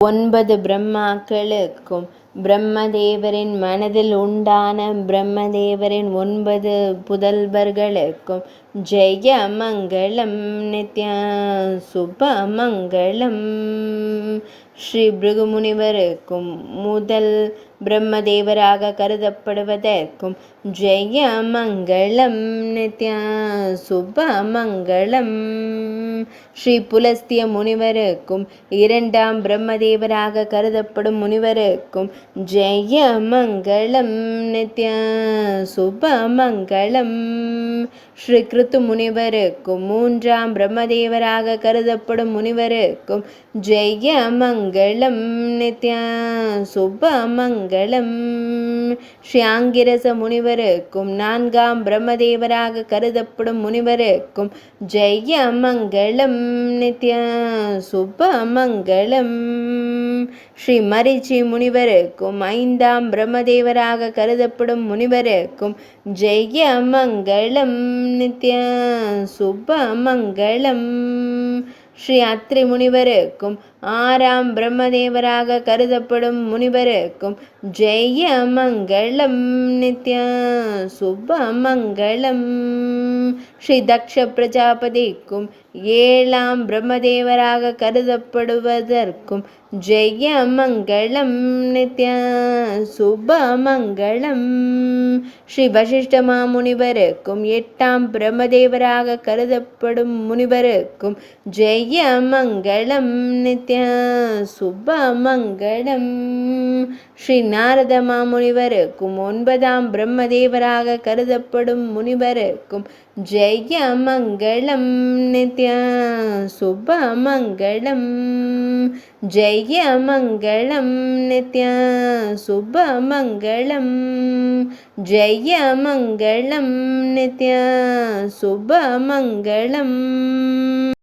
9 பிரம்மாக்களுக்கும் பிரம்மதேவரின் மனதில் உண்டான பிரம்மதேவரின் 9 புதல்வர்களுக்கும் ஜெய மங்களம் நித்ய சுபமங்களம். ஸ்ரீ பிருகுமுனிவருக்கும் முதல் பிரம்மதேவராக கருதப்படுவதற்கும் ஜெய மங்களம் நித்ய சுபமங்களம். ஸ்ரீ புலஸ்திய முனிவருக்கும் இரண்டாம் பிரம்மதேவராக கருதப்படும் முனிவருக்கும் ஜெய மங்களம் நித்ய சுபமங்களம். ஸ்ரீ கிருத்து முனிவருக்கும் மூன்றாம் பிரம்மதேவராக கருதப்படும் முனிவருக்கும் ஜெய மங்களம் நித்ய சுபமங்களம். ஸ்ரீ ஆங்கிரச முனிவருக்கும் நான்காம் பிரம்மதேவராக கருதப்படும் முனிவருக்கும் ஜெய மங்களம் நித்ய சுபமங்களம். ஸ்ரீ மரிச்சி முனிவருக்கும் ஐந்தாம் பிரம்மதேவராக கருதப்படும் முனிவருக்கும் ஜெய மங்களம் நித்ய சுபமங்களம். ஸ்ரீ அத்ரி முனிவருக்கும் ஆறாம் பிரம்மதேவராக கருதப்படும் முனிவருக்கும் ஜெய மங்களம் நித்ய சுபமங்களம். ஸ்ரீ தக்ஷ பிரஜாபதிக்கும் ஏழாம் பிரம்மதேவராக கருதப்படுவதற்கும் ஜெய மங்களம் நித்ய சுபமங்களம். ஸ்ரீ வசிஷ்ட மாமுனிவருக்கும் எட்டாம் பிரம்மதேவராக கருதப்படும் முனிவருக்கும் ஜெய மங்களம் நித்ய சுபமங்களம். ஸ்ரீ நாரத மாமுனிவருக்கும் 9ஆம் பிரம்மதேவராக கருதப்படும் முனிவருக்கும் ஜெய மங்களம் நித்ய சுபமங்களம். ஜெய மங்களம் நித்ய சுபமங்களம். ஜெய மங்களம் நித்ய சுபமங்களம்.